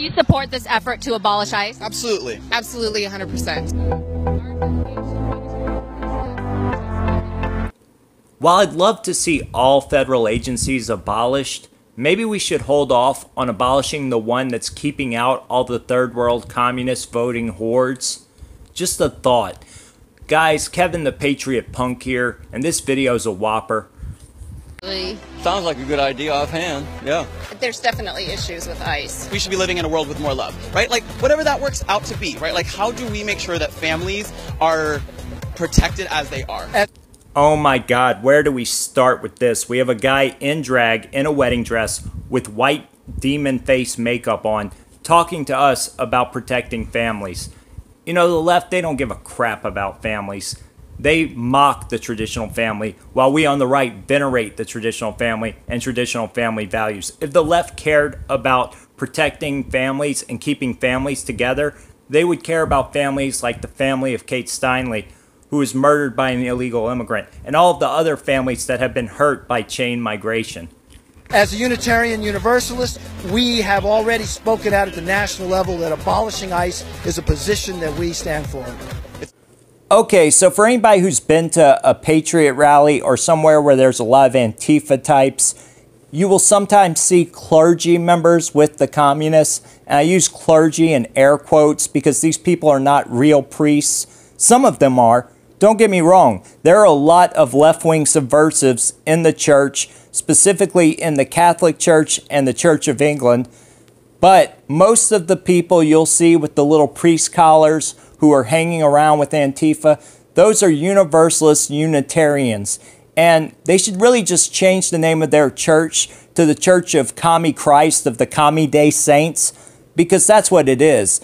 Do you support this effort to abolish ICE? Absolutely. Absolutely, 100%. While I'd love to see all federal agencies abolished, maybe we should hold off on abolishing the one that's keeping out all the third world communist voting hordes. Just a thought. Guys, Kevin the Patriot Punk here, and this video is a whopper. Sounds like a good idea offhand, yeah. There's definitely issues with ICE. We should be living in a world with more love, right? Like, whatever that works out to be, right? Like, how do we make sure that families are protected as they are? Oh my God, where do we start with this? We have a guy in drag, in a wedding dress, with white demon face makeup on, talking to us about protecting families. You know, the left, they don't give a crap about families. They mock the traditional family, while we on the right venerate the traditional family and traditional family values. If the left cared about protecting families and keeping families together, they would care about families like the family of Kate Steinle, who was murdered by an illegal immigrant, and all of the other families that have been hurt by chain migration. As a Unitarian Universalist, we have already spoken out at the national level that abolishing ICE is a position that we stand for. Okay, so for anybody who's been to a Patriot rally or somewhere where there's a lot of Antifa types, you will sometimes see clergy members with the communists. And I use clergy in air quotes because these people are not real priests. Some of them are. Don't get me wrong. There are a lot of left-wing subversives in the church, specifically in the Catholic Church and the Church of England. But most of the people you'll see with the little priest collars who are hanging around with Antifa, those are Universalist Unitarians. And they should really just change the name of their church to the Church of Commie Christ of the Commie Day Saints, because that's what it is.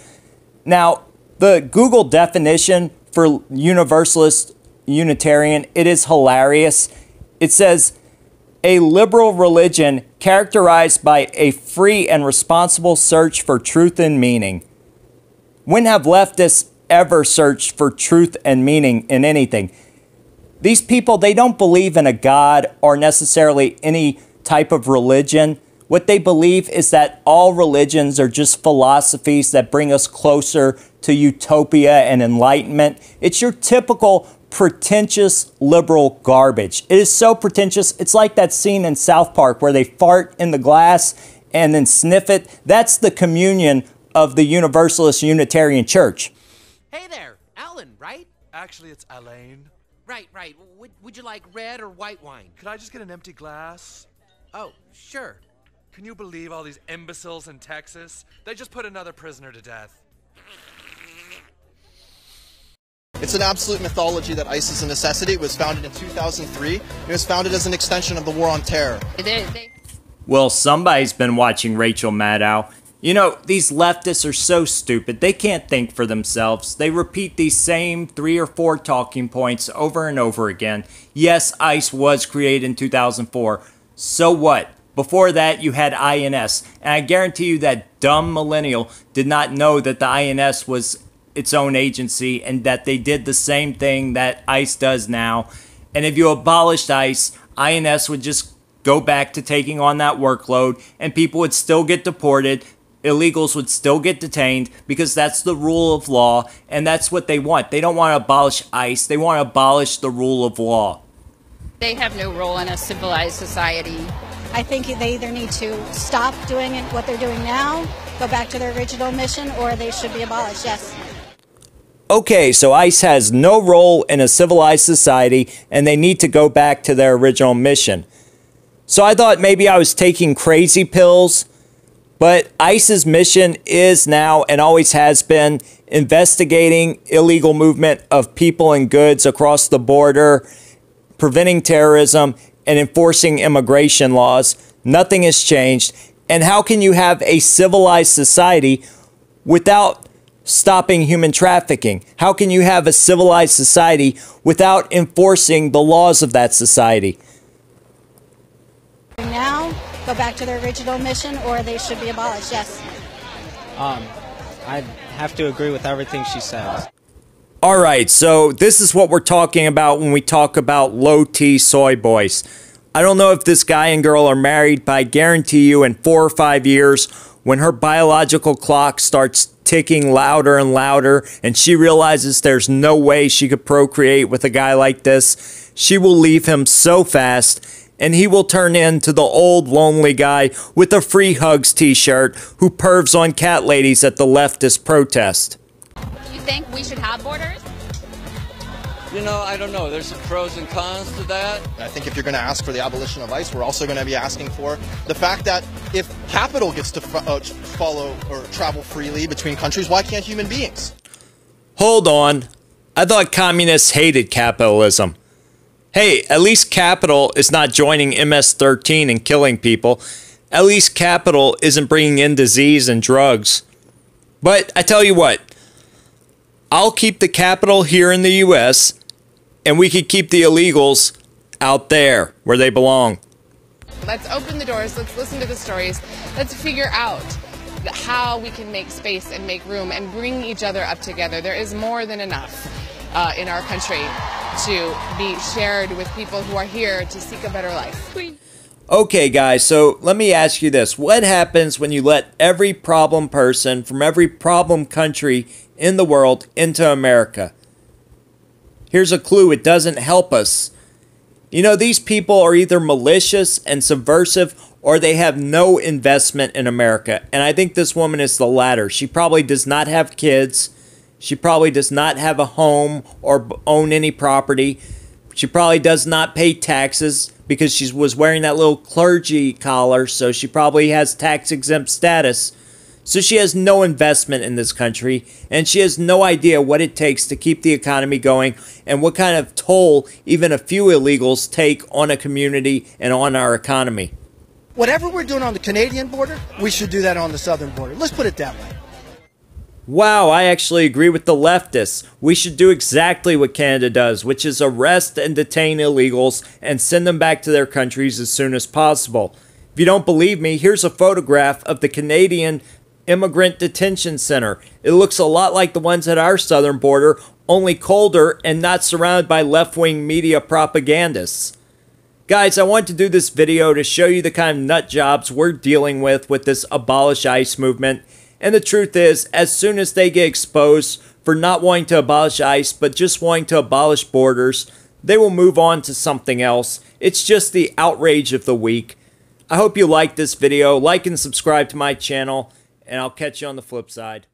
Now, the Google definition for Universalist Unitarian, it is hilarious. It says, a liberal religion characterized by a free and responsible search for truth and meaning. When have leftists ever searched for truth and meaning in anything? These people, they don't believe in a God or necessarily any type of religion. What they believe is that all religions are just philosophies that bring us closer to utopia and enlightenment. It's your typical pretentious liberal garbage. It is so pretentious. It's like that scene in South Park where they fart in the glass and then sniff it. That's the communion of the Universalist Unitarian Church. Hey there, Alan, right? Actually, it's Elaine. Right. Would you like red or white wine? Could I just get an empty glass? Oh, sure. Can you believe all these imbeciles in Texas? They just put another prisoner to death. It's an absolute mythology that ICE is a necessity. It was founded in 2003. It was founded as an extension of the war on terror. Well, somebody's been watching Rachel Maddow. You know, these leftists are so stupid. They can't think for themselves. They repeat these same 3 or 4 talking points over and over again. Yes, ICE was created in 2004. So what? Before that, you had INS. And I guarantee you that dumb millennial did not know that the INS was its own agency and that they did the same thing that ICE does now. And if you abolished ICE, INS would just go back to taking on that workload and people would still get deported. Illegals would still get detained because that's the rule of law and that's what they want. They don't want to abolish ICE. They want to abolish the rule of law. They have no role in a civilized society. I think they either need to stop doing what they're doing now, go back to their original mission, or they should be abolished, yes. Okay, so ICE has no role in a civilized society and they need to go back to their original mission. So I thought maybe I was taking crazy pills, but ICE's mission is now and always has been investigating illegal movement of people and goods across the border, preventing terrorism, and enforcing immigration laws. Nothing has changed. And how can you have a civilized society without stopping human trafficking? How can you have a civilized society without enforcing the laws of that society? Now, go back to their original mission, or they should be abolished, yes. I have to agree with everything she says. All right, so this is what we're talking about when we talk about low T soy boys. I don't know if this guy and girl are married, but I guarantee you in 4 or 5 years, when her biological clock starts ticking louder and louder and she realizes there's no way she could procreate with a guy like this, she will leave him so fast and he will turn into the old lonely guy with a free hugs t-shirt who pervs on cat ladies at the leftist protest. You think we should have borders? You know, I don't know. There's some pros and cons to that. I think if you're going to ask for the abolition of ICE, we're also going to be asking for the fact that if capital gets to follow or travel freely between countries, why can't human beings? Hold on. I thought communists hated capitalism. Hey, at least capital is not joining MS-13 and killing people. At least capital isn't bringing in disease and drugs. But I tell you what, I'll keep the capital here in the U.S., and we could keep the illegals out there where they belong. Let's open the doors, let's listen to the stories, let's figure out how we can make space and make room and bring each other up together. There is more than enough in our country to be shared with people who are here to seek a better life. Okay guys, so let me ask you this. What happens when you let every problem person from every problem country in the world into America? Here's a clue, it doesn't help us. You know, these people are either malicious and subversive or they have no investment in America. And I think this woman is the latter. She probably does not have kids. She probably does not have a home or own any property. She probably does not pay taxes because she was wearing that little clergy collar, so she probably has tax-exempt status. So she has no investment in this country, and she has no idea what it takes to keep the economy going and what kind of toll even a few illegals take on a community and on our economy. Whatever we're doing on the Canadian border, we should do that on the southern border. Let's put it that way. Wow, I actually agree with the leftists. We should do exactly what Canada does, which is arrest and detain illegals and send them back to their countries as soon as possible. If you don't believe me, here's a photograph of the Canadian Immigrant Detention Center. It looks a lot like the ones at our southern border, only colder and not surrounded by left-wing media propagandists. Guys, I want to do this video to show you the kind of nut jobs we're dealing with this Abolish ICE movement. And the truth is, as soon as they get exposed for not wanting to abolish ICE, but just wanting to abolish borders, they will move on to something else. It's just the outrage of the week. I hope you liked this video. Like and subscribe to my channel, and I'll catch you on the flip side.